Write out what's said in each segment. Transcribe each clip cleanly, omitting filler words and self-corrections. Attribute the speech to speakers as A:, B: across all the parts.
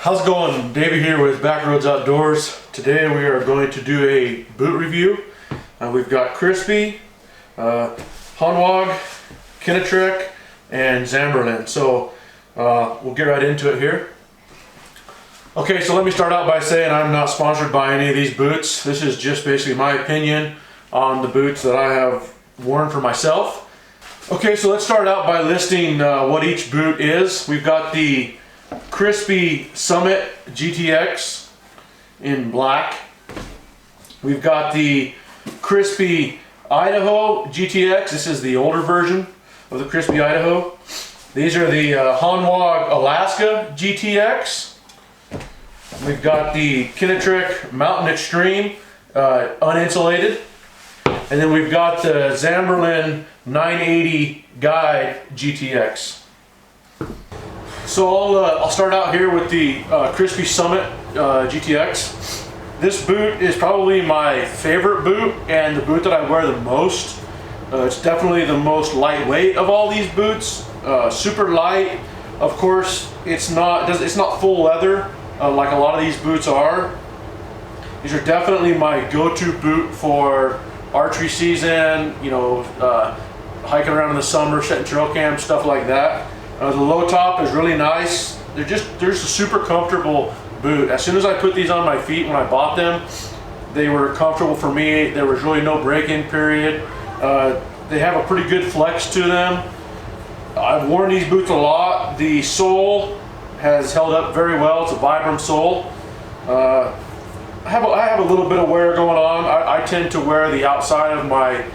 A: How's it going? Davey here with Backroads Outdoors. Today we are going to do a boot review. We've got Crispi, Hanwag, Kenetrek, and Zamberlan. So we'll get right into it here. Okay, so let me start out by saying I'm not sponsored by any of these boots. This is just basically my opinion on the boots that I have worn for myself. Okay, so let's start out by listing what each boot is. We've got the Crispi Summit GTX in black. We've got the Crispi Idaho GTX. This is the older version of the Crispi Idaho. These are the Hanwag Alaska GTX. We've got the Kenetrek Mountain Extreme uninsulated. And then we've got the Zamberlan 980 Guide GTX. So I'll start out here with the Crispi Summit GTX. This boot is probably my favorite boot and the boot that I wear the most. It's definitely the most lightweight of all these boots. Super light. Of course, it's not full leather like a lot of these boots are. These are definitely my go-to boot for archery season. You know, hiking around in the summer, setting trail cam, stuff like that. The low top is really nice. They're just a super comfortable boot. As soon as I put these on my feet when I bought them, they were comfortable for me. There was really no break-in period. They have a pretty good flex to them. I've worn these boots a lot. The sole has held up very well. It's a Vibram sole. I have a little bit of wear going on. I tend to wear the outside of my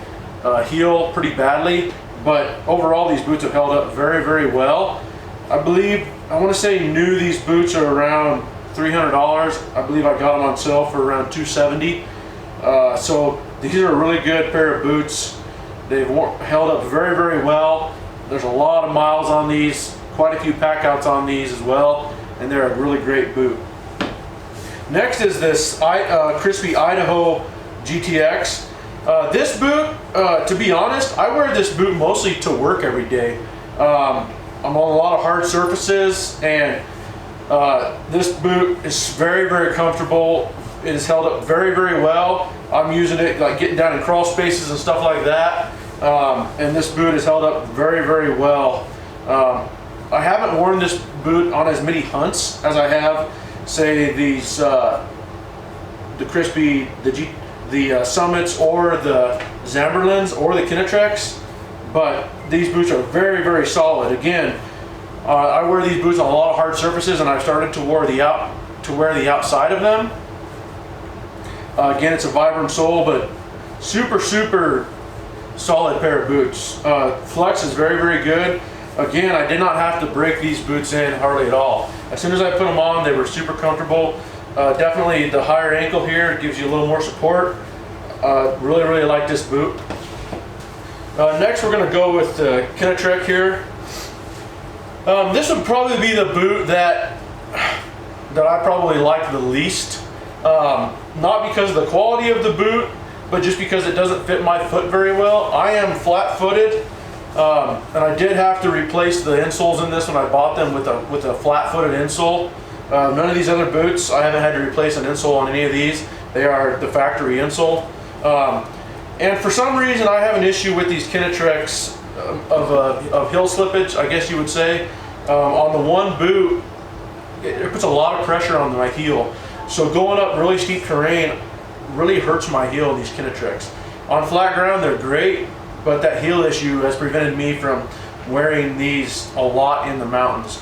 A: heel pretty badly. But overall, these boots have held up very, very well. I want to say new, these boots are around $300. I believe I got them on sale for around $270. So these are a really good pair of boots. They've held up very, very well. There's a lot of miles on these, quite a few pack outs on these as well, and they're a really great boot. Next is this Crispi Idaho GTX. This boot, to be honest, I wear this boot mostly to work every day. I'm on a lot of hard surfaces, and this boot is very, very comfortable. It has held up very, very well. I'm using it like getting down in crawl spaces and stuff like that, and this boot has held up very, very well. I haven't worn this boot on as many hunts as I have, say, these the Crispi, the Summits, or the Zamberlans, or the Kenetreks, but these boots are very, very solid. Again, I wear these boots on a lot of hard surfaces, and I've started to wear the outside of them. Again, it's a Vibram sole, but super, super solid pair of boots. Flex is very, very good. Again, I did not have to break these boots in hardly at all. As soon as I put them on, they were super comfortable. Definitely the higher ankle here gives you a little more support. Really, really like this boot. Next, we're going to go with the Kenetrek here. This would probably be the boot that I probably like the least. Not because of the quality of the boot, but just because it doesn't fit my foot very well. I am flat-footed, and I did have to replace the insoles in this when I bought them with a flat-footed insole. None of these other boots, I haven't had to replace an insole on any of these. They are the factory insole. And for some reason, I have an issue with these Kenetreks of heel slippage, I guess you would say. On the one boot, it puts a lot of pressure on my heel. So going up really steep terrain really hurts my heel in these Kenetreks. On flat ground, they're great, but that heel issue has prevented me from wearing these a lot in the mountains.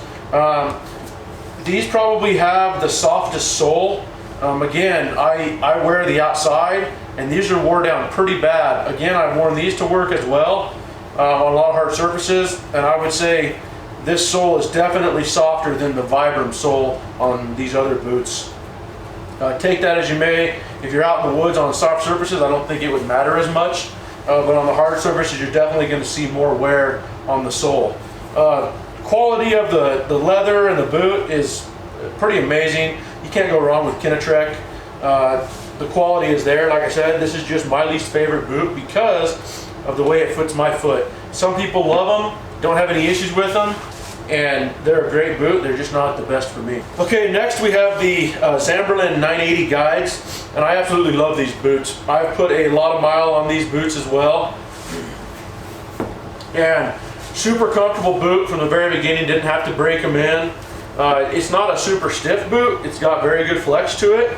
A: These probably have the softest sole. Again, I wear the outside, and these are wore down pretty bad. Again, I've worn these to work as well on a lot of hard surfaces, and I would say this sole is definitely softer than the Vibram sole on these other boots. Take that as you may. If you're out in the woods on soft surfaces, I don't think it would matter as much, but on the hard surfaces, you're definitely going to see more wear on the sole. Quality of the leather and the boot is pretty amazing. You can't go wrong with Kenetrek. The quality is there. Like I said, this is just my least favorite boot because of the way it fits my foot. Some people love them, don't have any issues with them. and they're a great boot. They're just not the best for me. Okay, next we have the Zamberlan 980 guides, and I absolutely love these boots. I've put a lot of mile on these boots as well, and super comfortable boot from the very beginning. Didn't have to break them in. It's not a super stiff boot. It's got very good flex to it,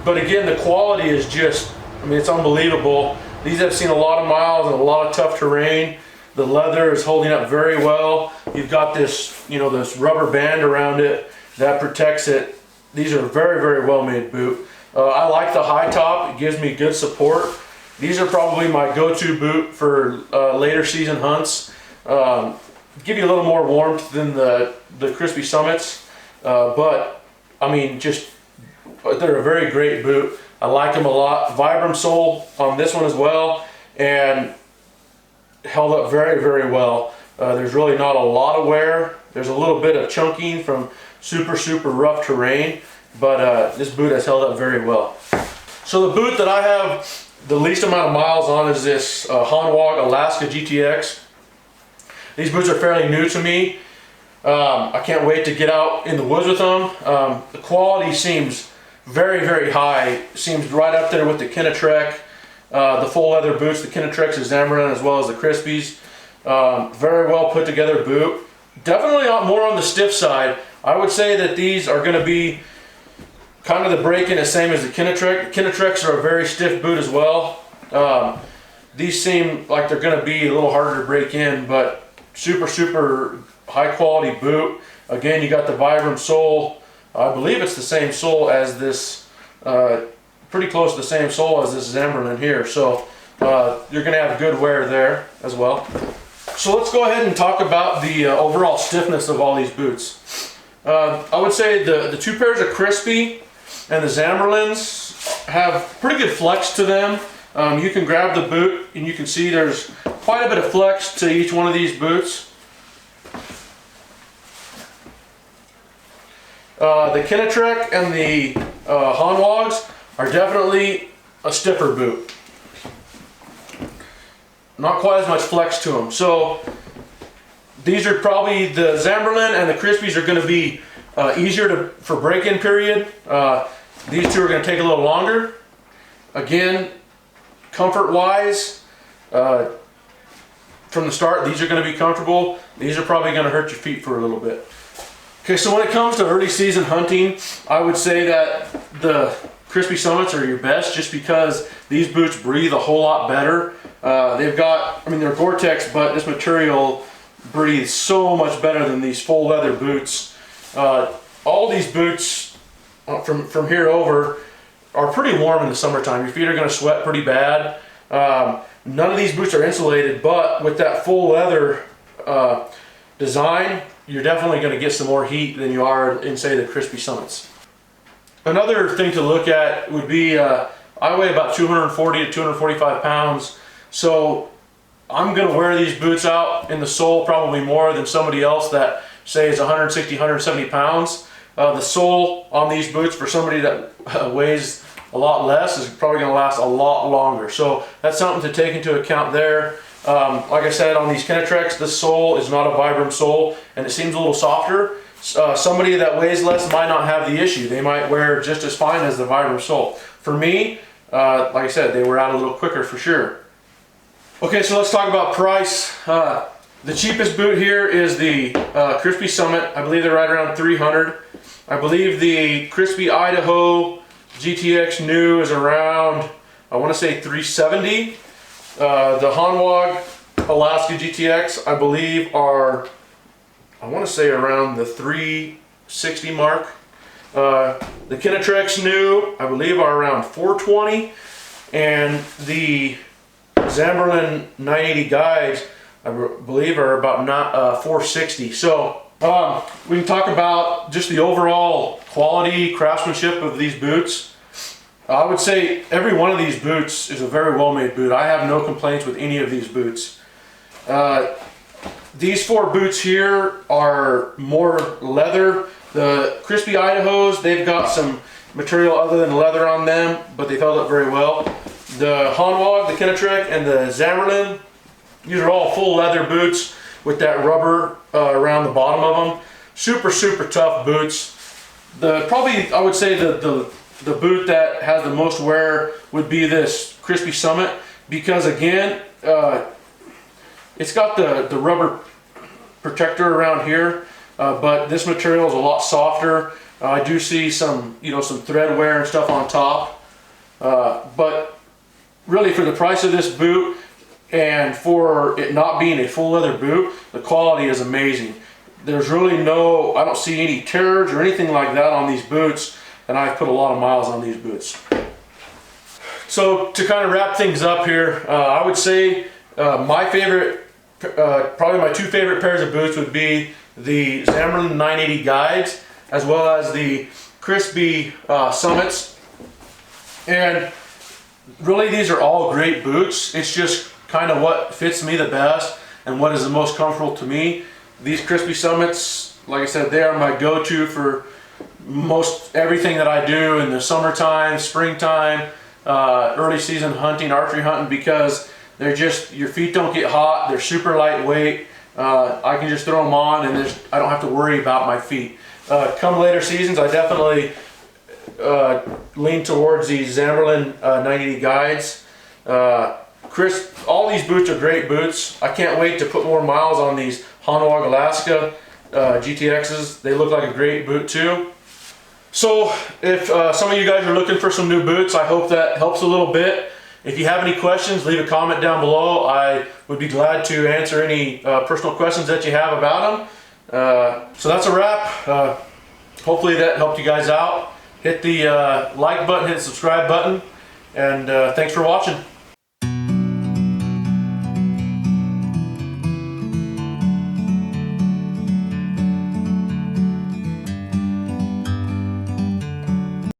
A: but again, the quality is just, I mean, it's unbelievable. These have seen a lot of miles and a lot of tough terrain. The leather is holding up very well. You've got this, you know, this rubber band around it that protects it. These are very, very well made boot. I like the high top. It gives me good support. These are probably my go-to boot for later season hunts. Give you a little more warmth than the Crispi Summits, but I mean, just they're a very great boot. I like them a lot. Vibram sole on this one as well, and held up very, very well. There's really not a lot of wear. There's a little bit of chunking from super, super rough terrain, but this boot has held up very well. So the boot that I have the least amount of miles on is this Hanwag Alaska GTX. These boots are fairly new to me. I can't wait to get out in the woods with them. The quality seems very, very high. Seems right up there with the Kenetrek. The full leather boots, the Kenetreks, the Zamberlan, as well as the Crispis. Very well put together boot. Definitely more on the stiff side. I would say that these are going to be kind of the break-in the same as the Kenetrek. The Kenetreks are a very stiff boot as well. These seem like they're going to be a little harder to break in, but super, super high quality boot. Again, you got the Vibram sole. I believe it's the same sole as this, pretty close to the same sole as this Zamberlan here. So you're going to have good wear there as well. So let's go ahead and talk about the overall stiffness of all these boots. I would say the two pairs of Crispi and the Zamberlans have pretty good flex to them. You can grab the boot and you can see there's quite a bit of flex to each one of these boots. The Kenetrek and the Hanwags are definitely a stiffer boot. Not quite as much flex to them. So these are probably, the Zamberlan and the Crispis are going to be easier for break-in period. These two are going to take a little longer. Again, comfort-wise, from the start, these are going to be comfortable. These are probably going to hurt your feet for a little bit. Okay, so when it comes to early season hunting, I would say that the Crispi Summits are your best just because these boots breathe a whole lot better. They've got, I mean, they're Gore-Tex, but this material breathes so much better than these full leather boots. All these boots from here over are pretty warm in the summertime. Your feet are going to sweat pretty bad. None of these boots are insulated, but with that full leather design, you're definitely going to get some more heat than you are in, say, the Crispi Summits. Another thing to look at would be, I weigh about 240 to 245 pounds, so I'm going to wear these boots out in the sole probably more than somebody else that, say, is 160, 170 pounds. The sole on these boots for somebody that weighs a lot less is probably going to last a lot longer. So that's something to take into account there. Like I said, on these Kenetreks, the sole is not a Vibram sole, and it seems a little softer. Somebody that weighs less might not have the issue. They might wear just as fine as the Vibram sole. For me, like I said, they wear out a little quicker for sure. Okay, so let's talk about price. The cheapest boot here is the Crispi Summit. I believe they're right around 300. I believe the Crispi Idaho GTX new is around, I want to say 370. The Hanwag Alaska GTX, I believe, are, I want to say around the 360 mark. The Kenetreks new, I believe, are around 420, and the Zamberlan 980 guides, I believe, are about 460. So we can talk about just the overall quality, craftsmanship of these boots. I would say every one of these boots is a very well-made boot. I have no complaints with any of these boots. These four boots here are more leather. The Crispi Idahos, they've got some material other than leather on them, but they've held up very well. The Hanwag, the Kenetrek, and the Zamberlan, these are all full leather boots with that rubber around the bottom of them. Super tough boots. Probably I would say the boot that has the most wear would be this Crispi Summit, because again, it's got the rubber protector around here, but this material is a lot softer. I do see some, some thread wear and stuff on top, but really for the price of this boot and for it not being a full leather boot, the quality is amazing. There's really I don't see any tears or anything like that on these boots, and I've put a lot of miles on these boots. So to kind of wrap things up here, I would say my favorite, probably my two favorite pairs of boots would be the Zamberlan 980 Guides, as well as the Crispi Summits. And really these are all great boots. It's just kind of what fits me the best and what is the most comfortable to me. These Crispi Summits, like I said, they are my go-to for most everything that I do in the summertime, springtime, early season hunting, archery hunting, because they're just, your feet don't get hot, they're super lightweight. I can just throw them on and I don't have to worry about my feet. Come later seasons, I definitely lean towards these Zamberlan 980 Guides. All these boots are great boots. I can't wait to put more miles on these Hanwag Alaska GTXs. They look like a great boot too. So if some of you guys are looking for some new boots, I hope that helps a little bit. If you have any questions, leave a comment down below. I would be glad to answer any personal questions that you have about them. So that's a wrap. Hopefully that helped you guys out. Hit the like button, hit the subscribe button, and thanks for watching.